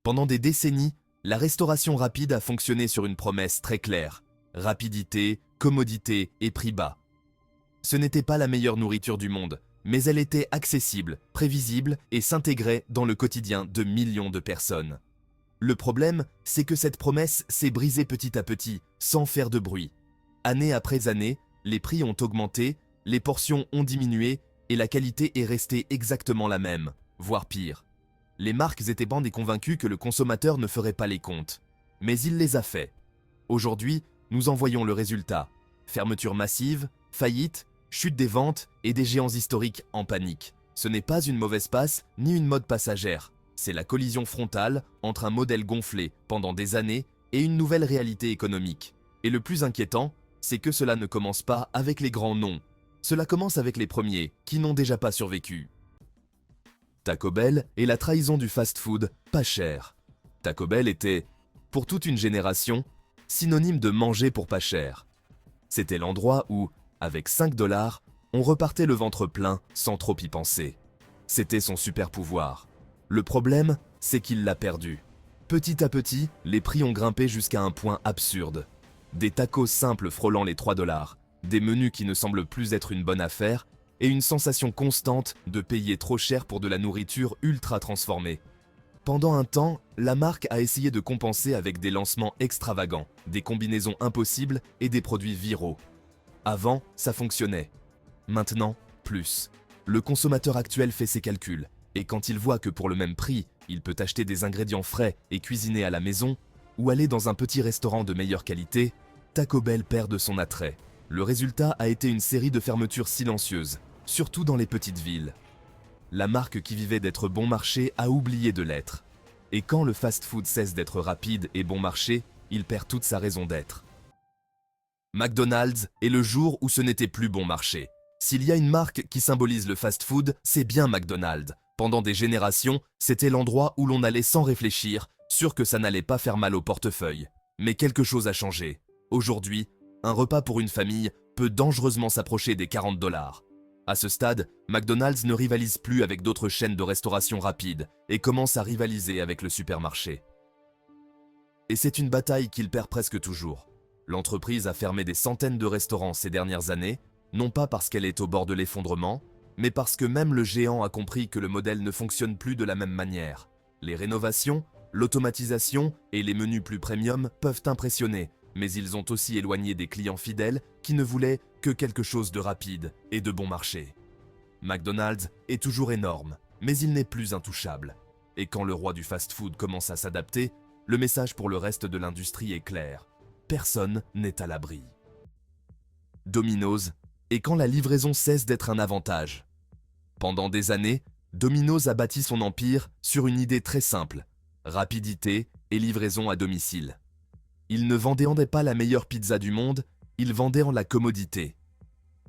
Pendant des décennies, la restauration rapide a fonctionné sur une promesse très claire: rapidité, commodité et prix bas. Ce n'était pas la meilleure nourriture du monde, mais elle était accessible, prévisible et s'intégrait dans le quotidien de millions de personnes. Le problème, c'est que cette promesse s'est brisée petit à petit, sans faire de bruit. Année après année, les prix ont augmenté, les portions ont diminué et la qualité est restée exactement la même, voire pire. Les marques étaient bandes et convaincues que le consommateur ne ferait pas les comptes. Mais il les a fait. Aujourd'hui, nous en voyons le résultat. Fermeture massive, faillite, chute des ventes et des géants historiques en panique. Ce n'est pas une mauvaise passe ni une mode passagère. C'est la collision frontale entre un modèle gonflé pendant des années et une nouvelle réalité économique. Et le plus inquiétant, c'est que cela ne commence pas avec les grands noms. Cela commence avec les premiers, qui n'ont déjà pas survécu. Taco Bell est la trahison du fast-food pas cher. Taco Bell était, pour toute une génération, synonyme de manger pour pas cher. C'était l'endroit où, avec 5 $, on repartait le ventre plein sans trop y penser. C'était son super pouvoir. Le problème, c'est qu'il l'a perdu. Petit à petit, les prix ont grimpé jusqu'à un point absurde. Des tacos simples frôlant les 3 $, des menus qui ne semblent plus être une bonne affaire, et une sensation constante de payer trop cher pour de la nourriture ultra transformée. Pendant un temps, la marque a essayé de compenser avec des lancements extravagants, des combinaisons impossibles et des produits viraux. Avant, ça fonctionnait. Maintenant, plus. Le consommateur actuel fait ses calculs, et quand il voit que pour le même prix, il peut acheter des ingrédients frais et cuisiner à la maison, ou aller dans un petit restaurant de meilleure qualité, Taco Bell perd de son attrait. Le résultat a été une série de fermetures silencieuses, surtout dans les petites villes. La marque qui vivait d'être bon marché a oublié de l'être. Et quand le fast-food cesse d'être rapide et bon marché, il perd toute sa raison d'être. McDonald's est le jour où ce n'était plus bon marché. S'il y a une marque qui symbolise le fast-food, c'est bien McDonald's. Pendant des générations, c'était l'endroit où l'on allait sans réfléchir, sûr que ça n'allait pas faire mal au portefeuille. Mais quelque chose a changé. Aujourd'hui, un repas pour une famille peut dangereusement s'approcher des 40 $. À ce stade, McDonald's ne rivalise plus avec d'autres chaînes de restauration rapide et commence à rivaliser avec le supermarché. Et c'est une bataille qu'il perd presque toujours. L'entreprise a fermé des centaines de restaurants ces dernières années, non pas parce qu'elle est au bord de l'effondrement, mais parce que même le géant a compris que le modèle ne fonctionne plus de la même manière. Les rénovations, l'automatisation et les menus plus premium peuvent impressionner, mais ils ont aussi éloigné des clients fidèles qui ne voulaient que quelque chose de rapide et de bon marché. McDonald's est toujours énorme, mais il n'est plus intouchable. Et quand le roi du fast-food commence à s'adapter, le message pour le reste de l'industrie est clair. Personne n'est à l'abri. Domino's est quand la livraison cesse d'être un avantage. Pendant des années, Domino's a bâti son empire sur une idée très simple: rapidité et livraison à domicile. Ils ne vendaient pas la meilleure pizza du monde, ils vendaient en la commodité.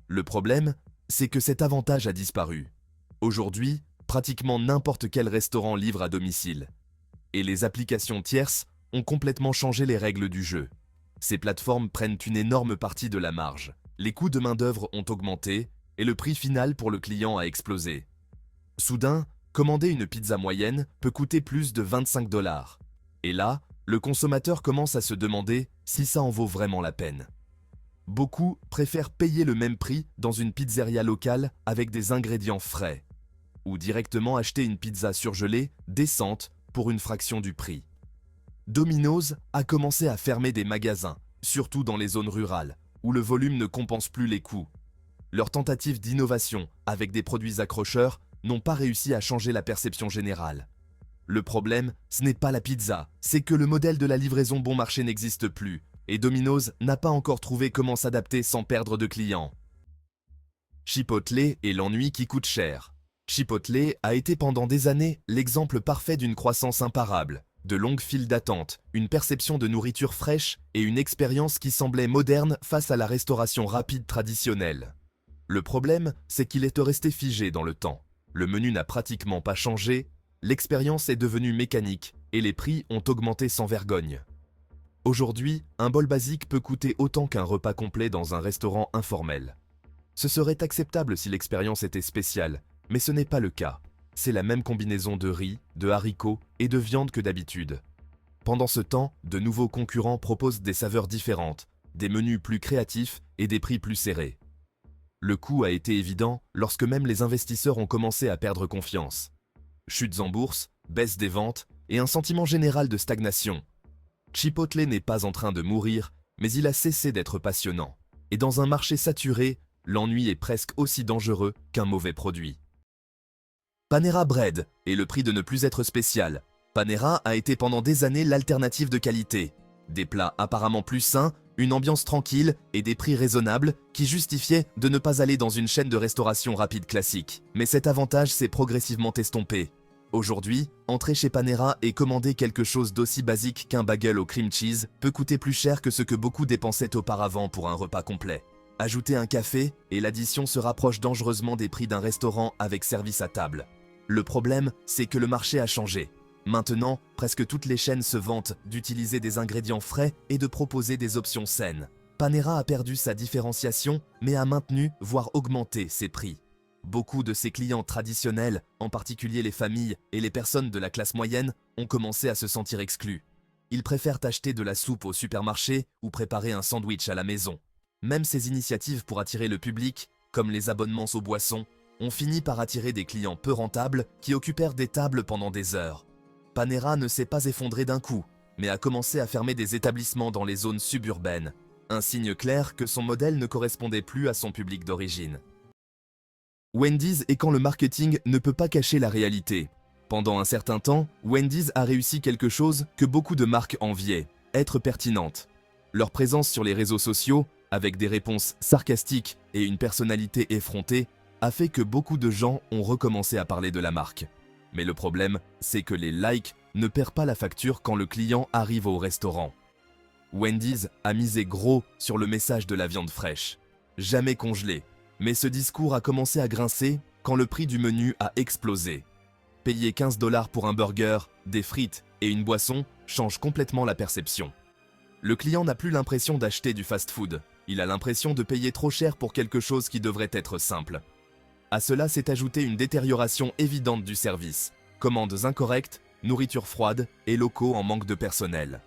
Le problème, c'est que cet avantage a disparu. Aujourd'hui, pratiquement n'importe quel restaurant livre à domicile. Et les applications tierces ont complètement changé les règles du jeu. Ces plateformes prennent une énorme partie de la marge. Les coûts de main-d'œuvre ont augmenté et le prix final pour le client a explosé. Soudain, commander une pizza moyenne peut coûter plus de 25 $. Et là, le consommateur commence à se demander si ça en vaut vraiment la peine. Beaucoup préfèrent payer le même prix dans une pizzeria locale avec des ingrédients frais, ou directement acheter une pizza surgelée décente pour une fraction du prix. Domino's a commencé à fermer des magasins, surtout dans les zones rurales, où le volume ne compense plus les coûts. Leurs tentatives d'innovation avec des produits accrocheurs n'ont pas réussi à changer la perception générale. Le problème, ce n'est pas la pizza, c'est que le modèle de la livraison bon marché n'existe plus, et Domino's n'a pas encore trouvé comment s'adapter sans perdre de clients. Chipotle est l'ennui qui coûte cher. Chipotle a été pendant des années l'exemple parfait d'une croissance imparable, de longues files d'attente, une perception de nourriture fraîche et une expérience qui semblait moderne face à la restauration rapide traditionnelle. Le problème, c'est qu'il est resté figé dans le temps. Le menu n'a pratiquement pas changé, l'expérience est devenue mécanique et les prix ont augmenté sans vergogne. Aujourd'hui, un bol basique peut coûter autant qu'un repas complet dans un restaurant informel. Ce serait acceptable si l'expérience était spéciale, mais ce n'est pas le cas. C'est la même combinaison de riz, de haricots et de viande que d'habitude. Pendant ce temps, de nouveaux concurrents proposent des saveurs différentes, des menus plus créatifs et des prix plus serrés. Le coût a été évident lorsque même les investisseurs ont commencé à perdre confiance. Chutes en bourse, baisse des ventes et un sentiment général de stagnation. Chipotle n'est pas en train de mourir, mais il a cessé d'être passionnant. Et dans un marché saturé, l'ennui est presque aussi dangereux qu'un mauvais produit. Panera Bread est le prix de ne plus être spécial. Panera a été pendant des années l'alternative de qualité. Des plats apparemment plus sains, une ambiance tranquille et des prix raisonnables qui justifiaient de ne pas aller dans une chaîne de restauration rapide classique. Mais cet avantage s'est progressivement estompé. Aujourd'hui, entrer chez Panera et commander quelque chose d'aussi basique qu'un bagel au cream cheese peut coûter plus cher que ce que beaucoup dépensaient auparavant pour un repas complet. Ajoutez un café et l'addition se rapproche dangereusement des prix d'un restaurant avec service à table. Le problème, c'est que le marché a changé. Maintenant, presque toutes les chaînes se vantent d'utiliser des ingrédients frais et de proposer des options saines. Panera a perdu sa différenciation, mais a maintenu, voire augmenté ses prix. Beaucoup de ses clients traditionnels, en particulier les familles et les personnes de la classe moyenne, ont commencé à se sentir exclus. Ils préfèrent acheter de la soupe au supermarché ou préparer un sandwich à la maison. Même ces initiatives pour attirer le public, comme les abonnements aux boissons, ont fini par attirer des clients peu rentables qui occupèrent des tables pendant des heures. Panera ne s'est pas effondré d'un coup, mais a commencé à fermer des établissements dans les zones suburbaines, un signe clair que son modèle ne correspondait plus à son public d'origine. Wendy's est quand le marketing ne peut pas cacher la réalité. Pendant un certain temps, Wendy's a réussi quelque chose que beaucoup de marques enviaient, être pertinente. Leur présence sur les réseaux sociaux, avec des réponses sarcastiques et une personnalité effrontée, a fait que beaucoup de gens ont recommencé à parler de la marque. Mais le problème, c'est que les likes ne perdent pas la facture quand le client arrive au restaurant. Wendy's a misé gros sur le message de la viande fraîche, jamais congelée, mais ce discours a commencé à grincer quand le prix du menu a explosé. Payer 15 $ pour un burger, des frites et une boisson change complètement la perception. Le client n'a plus l'impression d'acheter du fast-food, il a l'impression de payer trop cher pour quelque chose qui devrait être simple. À cela s'est ajoutée une détérioration évidente du service, commandes incorrectes, nourriture froide et locaux en manque de personnel.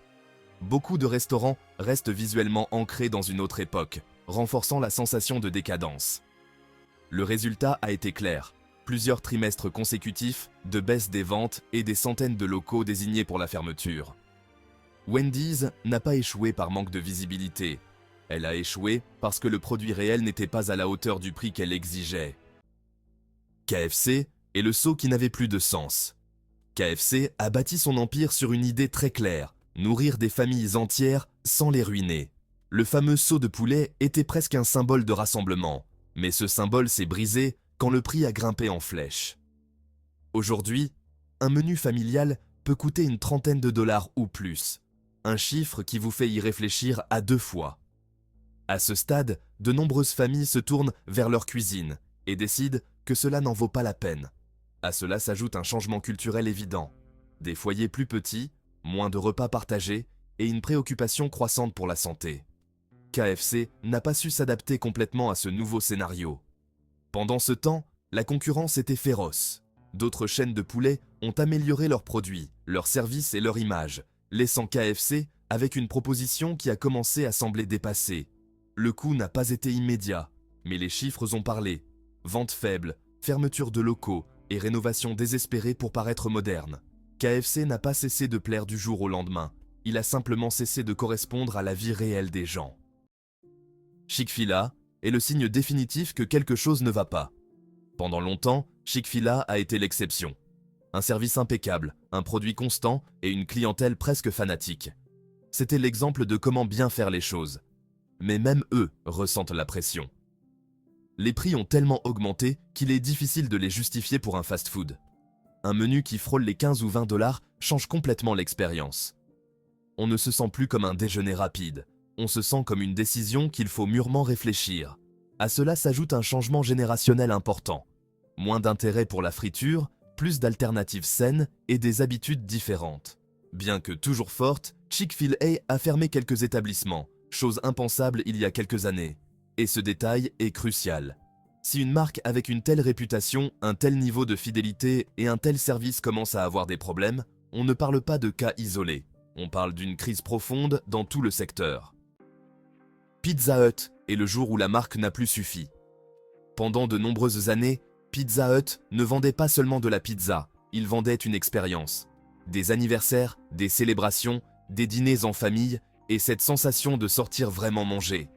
Beaucoup de restaurants restent visuellement ancrés dans une autre époque, renforçant la sensation de décadence. Le résultat a été clair, plusieurs trimestres consécutifs de baisse des ventes et des centaines de locaux désignés pour la fermeture. Wendy's n'a pas échoué par manque de visibilité, elle a échoué parce que le produit réel n'était pas à la hauteur du prix qu'elle exigeait. KFC est le saut qui n'avait plus de sens. KFC a bâti son empire sur une idée très claire, nourrir des familles entières sans les ruiner. Le fameux saut de poulet était presque un symbole de rassemblement, mais ce symbole s'est brisé quand le prix a grimpé en flèche. Aujourd'hui, un menu familial peut coûter une trentaine de dollars ou plus, un chiffre qui vous fait y réfléchir à 2 fois. À ce stade, de nombreuses familles se tournent vers leur cuisine et décident que cela n'en vaut pas la peine. À cela s'ajoute un changement culturel évident. Des foyers plus petits, moins de repas partagés et une préoccupation croissante pour la santé. KFC n'a pas su s'adapter complètement à ce nouveau scénario. Pendant ce temps, la concurrence était féroce. D'autres chaînes de poulet ont amélioré leurs produits, leurs services et leur image, laissant KFC avec une proposition qui a commencé à sembler dépassée. Le coût n'a pas été immédiat, mais les chiffres ont parlé. Ventes faibles, fermeture de locaux et rénovation désespérée pour paraître moderne. KFC n'a pas cessé de plaire du jour au lendemain, il a simplement cessé de correspondre à la vie réelle des gens. Chick-fil-A est le signe définitif que quelque chose ne va pas. Pendant longtemps, Chick-fil-A a été l'exception. Un service impeccable, un produit constant et une clientèle presque fanatique. C'était l'exemple de comment bien faire les choses. Mais même eux ressentent la pression. Les prix ont tellement augmenté qu'il est difficile de les justifier pour un fast-food. Un menu qui frôle les 15 ou 20 dollars change complètement l'expérience. On ne se sent plus comme un déjeuner rapide, on se sent comme une décision qu'il faut mûrement réfléchir. À cela s'ajoute un changement générationnel important. Moins d'intérêt pour la friture, plus d'alternatives saines et des habitudes différentes. Bien que toujours forte, Chick-fil-A a fermé quelques établissements, chose impensable il y a quelques années. Et ce détail est crucial. Si une marque avec une telle réputation, un tel niveau de fidélité et un tel service commence à avoir des problèmes, on ne parle pas de cas isolés. On parle d'une crise profonde dans tout le secteur. Pizza Hut est le jour où la marque n'a plus suffi. Pendant de nombreuses années, Pizza Hut ne vendait pas seulement de la pizza, il vendait une expérience. Des anniversaires, des célébrations, des dîners en famille et cette sensation de sortir vraiment manger.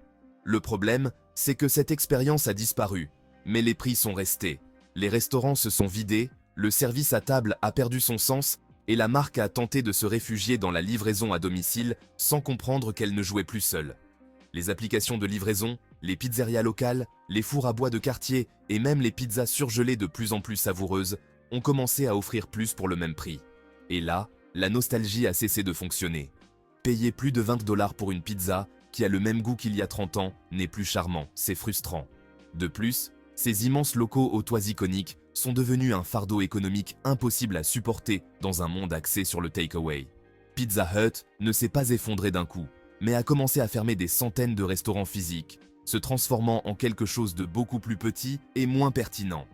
Le problème, c'est que cette expérience a disparu, mais les prix sont restés. Les restaurants se sont vidés, le service à table a perdu son sens et la marque a tenté de se réfugier dans la livraison à domicile sans comprendre qu'elle ne jouait plus seule. Les applications de livraison, les pizzerias locales, les fours à bois de quartier et même les pizzas surgelées de plus en plus savoureuses ont commencé à offrir plus pour le même prix. Et là, la nostalgie a cessé de fonctionner. Payer plus de 20 $ pour une pizza qui a le même goût qu'il y a 30 ans n'est plus charmant, c'est frustrant. De plus, ces immenses locaux aux toits iconiques sont devenus un fardeau économique impossible à supporter dans un monde axé sur le takeaway. Pizza Hut ne s'est pas effondré d'un coup, mais a commencé à fermer des centaines de restaurants physiques, se transformant en quelque chose de beaucoup plus petit et moins pertinent.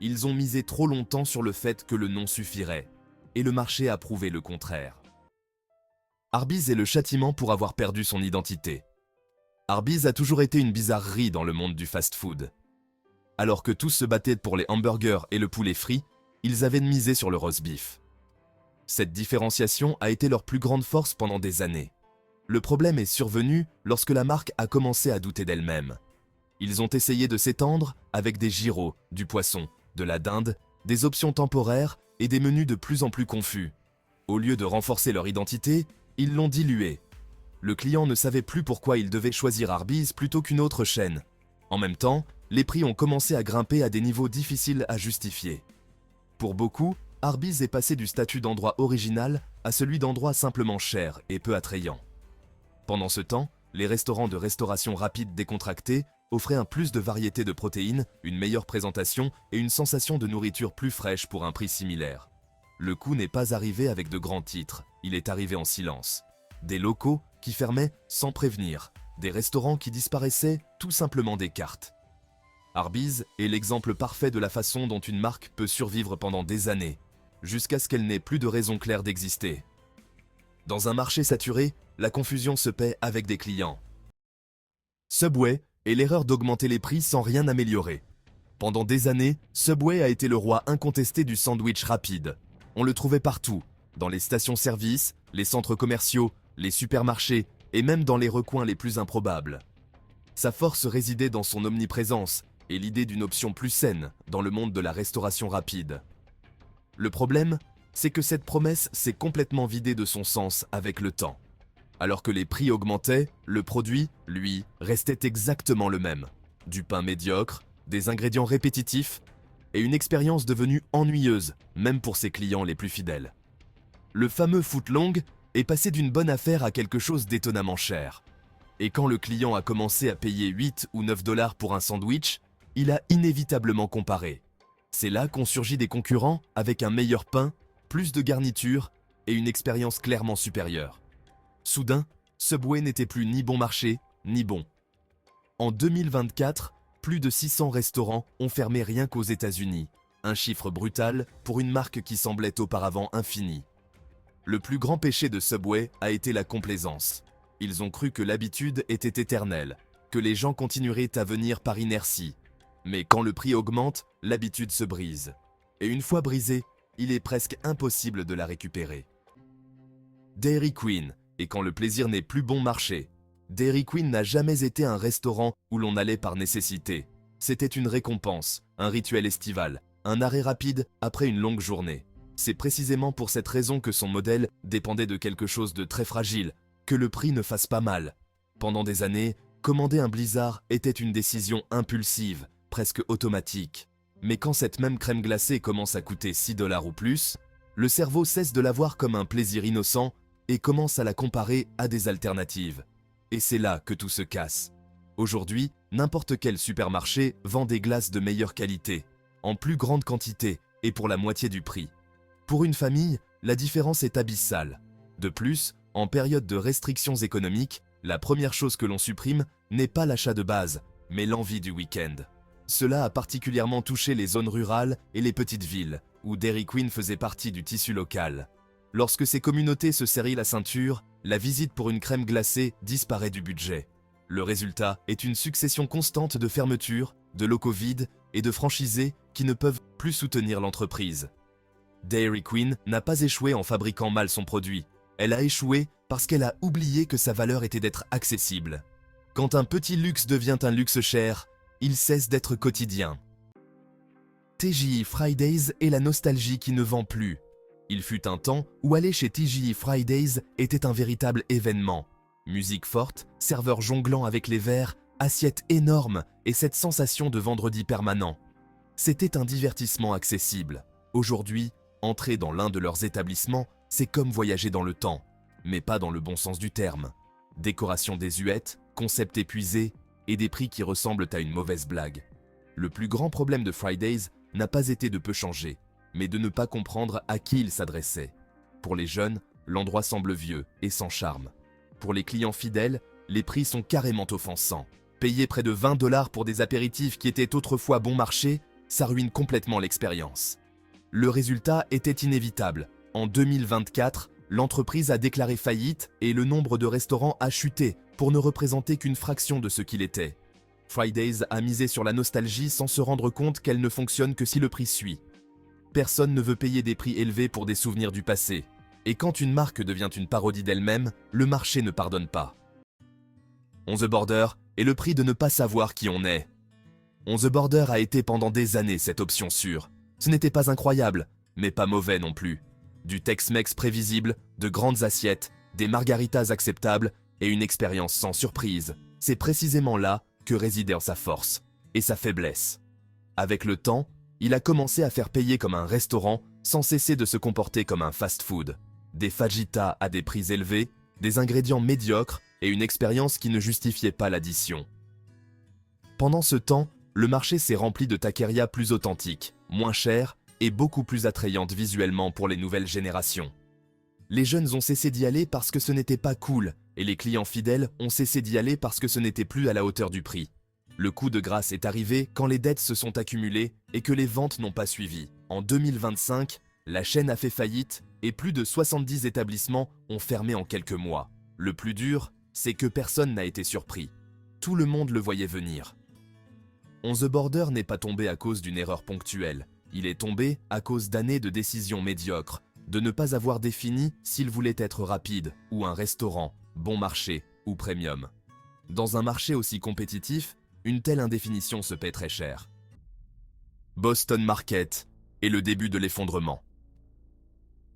Ils ont misé trop longtemps sur le fait que le nom suffirait, et le marché a prouvé le contraire. Arby's est le châtiment pour avoir perdu son identité. Arby's a toujours été une bizarrerie dans le monde du fast-food. Alors que tous se battaient pour les hamburgers et le poulet frit, ils avaient misé sur le roast beef. Cette différenciation a été leur plus grande force pendant des années. Le problème est survenu lorsque la marque a commencé à douter d'elle-même. Ils ont essayé de s'étendre avec des gyros, du poisson, de la dinde, des options temporaires et des menus de plus en plus confus. Au lieu de renforcer leur identité, ils l'ont diluée. Le client ne savait plus pourquoi il devait choisir Arby's plutôt qu'une autre chaîne. En même temps, les prix ont commencé à grimper à des niveaux difficiles à justifier. Pour beaucoup, Arby's est passé du statut d'endroit original à celui d'endroit simplement cher et peu attrayant. Pendant ce temps, les restaurants de restauration rapide décontractés offraient un plus de variété de protéines, une meilleure présentation et une sensation de nourriture plus fraîche pour un prix similaire. Le coup n'est pas arrivé avec de grands titres, il est arrivé en silence. Des locaux qui fermaient sans prévenir, des restaurants qui disparaissaient tout simplement des cartes. Arby's est l'exemple parfait de la façon dont une marque peut survivre pendant des années, jusqu'à ce qu'elle n'ait plus de raison claire d'exister. Dans un marché saturé, la confusion se paie avec des clients. Subway est l'erreur d'augmenter les prix sans rien améliorer. Pendant des années, Subway a été le roi incontesté du sandwich rapide. On le trouvait partout, dans les stations-service, les centres commerciaux, les supermarchés et même dans les recoins les plus improbables. Sa force résidait dans son omniprésence et l'idée d'une option plus saine dans le monde de la restauration rapide. Le problème, c'est que cette promesse s'est complètement vidée de son sens avec le temps. Alors que les prix augmentaient, le produit, lui, restait exactement le même. Du pain médiocre, des ingrédients répétitifs et une expérience devenue ennuyeuse, même pour ses clients les plus fidèles. Le fameux footlong est passé d'une bonne affaire à quelque chose d'étonnamment cher. Et quand le client a commencé à payer 8 ou 9 $ pour un sandwich, il a inévitablement comparé. C'est là qu'ont surgi des concurrents avec un meilleur pain, plus de garniture et une expérience clairement supérieure. Soudain, Subway n'était plus ni bon marché, ni bon. En 2024, plus de 600 restaurants ont fermé rien qu'aux États-Unis, un chiffre brutal pour une marque qui semblait auparavant infinie. Le plus grand péché de Subway a été la complaisance. Ils ont cru que l'habitude était éternelle, que les gens continueraient à venir par inertie. Mais quand le prix augmente, l'habitude se brise. Et une fois brisée, il est presque impossible de la récupérer. Dairy Queen, et quand le plaisir n'est plus bon marché. Dairy Queen n'a jamais été un restaurant où l'on allait par nécessité. C'était une récompense, un rituel estival, un arrêt rapide après une longue journée. C'est précisément pour cette raison que son modèle dépendait de quelque chose de très fragile, que le prix ne fasse pas mal. Pendant des années, commander un blizzard était une décision impulsive, presque automatique. Mais quand cette même crème glacée commence à coûter 6 $ ou plus, le cerveau cesse de la voir comme un plaisir innocent et commence à la comparer à des alternatives. Et c'est là que tout se casse. Aujourd'hui, n'importe quel supermarché vend des glaces de meilleure qualité, en plus grande quantité et pour la moitié du prix. Pour une famille, la différence est abyssale. De plus, en période de restrictions économiques, la première chose que l'on supprime n'est pas l'achat de base, mais l'envie du week-end. Cela a particulièrement touché les zones rurales et les petites villes, où Dairy Queen faisait partie du tissu local. Lorsque ces communautés se serrent la ceinture, la visite pour une crème glacée disparaît du budget. Le résultat est une succession constante de fermetures, de locaux vides et de franchisés qui ne peuvent plus soutenir l'entreprise. Dairy Queen n'a pas échoué en fabriquant mal son produit. Elle a échoué parce qu'elle a oublié que sa valeur était d'être accessible. Quand un petit luxe devient un luxe cher, il cesse d'être quotidien. TGI Fridays est la nostalgie qui ne vend plus. Il fut un temps où aller chez TGI Fridays était un véritable événement. Musique forte, serveur jonglant avec les verres, assiette énorme et cette sensation de vendredi permanent. C'était un divertissement accessible. Aujourd'hui, entrer dans l'un de leurs établissements, c'est comme voyager dans le temps, mais pas dans le bon sens du terme. Décoration désuète, concept épuisé et des prix qui ressemblent à une mauvaise blague. Le plus grand problème de Fridays n'a pas été de peu changer, mais de ne pas comprendre à qui il s'adressait. Pour les jeunes, l'endroit semble vieux et sans charme. Pour les clients fidèles, les prix sont carrément offensants. Payer près de 20 $ pour des apéritifs qui étaient autrefois bon marché, ça ruine complètement l'expérience. Le résultat était inévitable. En 2024, l'entreprise a déclaré faillite et le nombre de restaurants a chuté pour ne représenter qu'une fraction de ce qu'il était. Fridays a misé sur la nostalgie sans se rendre compte qu'elle ne fonctionne que si le prix suit. Personne ne veut payer des prix élevés pour des souvenirs du passé. Et quand une marque devient une parodie d'elle-même, le marché ne pardonne pas. On the Border est le prix de ne pas savoir qui on est. On the Border a été pendant des années cette option sûre. Ce n'était pas incroyable, mais pas mauvais non plus. Du Tex-Mex prévisible, de grandes assiettes, des margaritas acceptables et une expérience sans surprise. C'est précisément là que résidait sa force et sa faiblesse. Avec le temps, il a commencé à faire payer comme un restaurant sans cesser de se comporter comme un fast-food. Des fajitas à des prix élevés, des ingrédients médiocres et une expérience qui ne justifiait pas l'addition. Pendant ce temps, le marché s'est rempli de taquerias plus authentiques, moins chères et beaucoup plus attrayantes visuellement pour les nouvelles générations. Les jeunes ont cessé d'y aller parce que ce n'était pas cool, et les clients fidèles ont cessé d'y aller parce que ce n'était plus à la hauteur du prix. Le coup de grâce est arrivé quand les dettes se sont accumulées et que les ventes n'ont pas suivi. En 2025, la chaîne a fait faillite et plus de 70 établissements ont fermé en quelques mois. Le plus dur, c'est que personne n'a été surpris. Tout le monde le voyait venir. On the Border n'est pas tombé à cause d'une erreur ponctuelle. Il est tombé à cause d'années de décisions médiocres, de ne pas avoir défini s'il voulait être rapide ou un restaurant, bon marché ou premium. Dans un marché aussi compétitif, une telle indéfinition se paie très cher. Boston Market est le début de l'effondrement.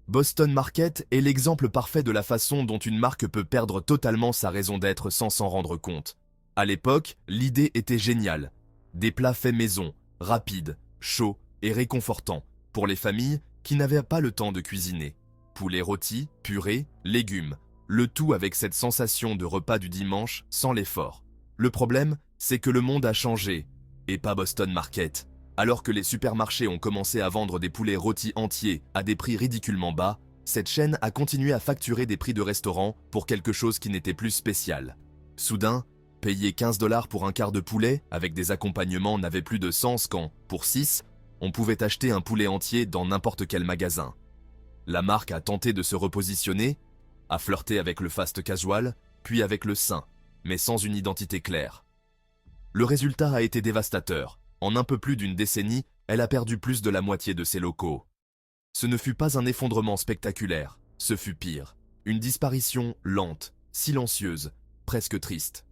Boston Market est l'exemple parfait de la façon dont une marque peut perdre totalement sa raison d'être sans s'en rendre compte. À l'époque, l'idée était géniale. Des plats faits maison, rapides, chauds et réconfortants, pour les familles qui n'avaient pas le temps de cuisiner. Poulet rôti, purée, légumes, le tout avec cette sensation de repas du dimanche sans l'effort. Le problème, c'est que le monde a changé, et pas Boston Market. Alors que les supermarchés ont commencé à vendre des poulets rôtis entiers à des prix ridiculement bas, cette chaîne a continué à facturer des prix de restaurant pour quelque chose qui n'était plus spécial. Soudain, payer 15 $ pour un quart de poulet avec des accompagnements n'avait plus de sens quand, pour 6, on pouvait acheter un poulet entier dans n'importe quel magasin. La marque a tenté de se repositionner, a flirté avec le fast casual, puis avec le sain, mais sans une identité claire. Le résultat a été dévastateur. En un peu plus d'une décennie, elle a perdu plus de la moitié de ses locaux. Ce ne fut pas un effondrement spectaculaire, ce fut pire. Une disparition lente, silencieuse, presque triste.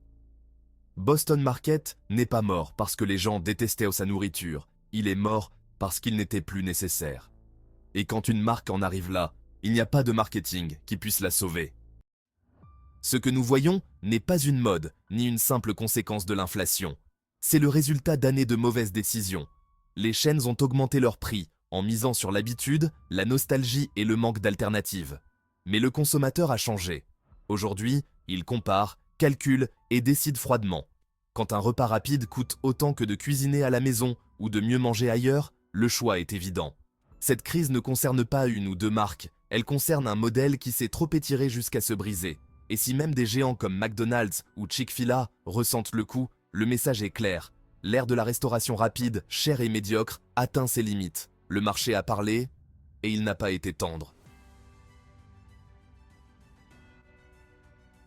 Boston Market n'est pas mort parce que les gens détestaient sa nourriture, il est mort parce qu'il n'était plus nécessaire. Et quand une marque en arrive là, il n'y a pas de marketing qui puisse la sauver. Ce que nous voyons n'est pas une mode, ni une simple conséquence de l'inflation. C'est le résultat d'années de mauvaises décisions. Les chaînes ont augmenté leurs prix en misant sur l'habitude, la nostalgie et le manque d'alternatives. Mais le consommateur a changé. Aujourd'hui, il compare, calcule et décide froidement. Quand un repas rapide coûte autant que de cuisiner à la maison ou de mieux manger ailleurs, le choix est évident. Cette crise ne concerne pas une ou deux marques, elle concerne un modèle qui s'est trop étiré jusqu'à se briser. Et si même des géants comme McDonald's ou Chick-fil-A ressentent le coup, le message est clair. l'ère de la restauration rapide, chère et médiocre, atteint ses limites. Le marché a parlé, et il n'a pas été tendre.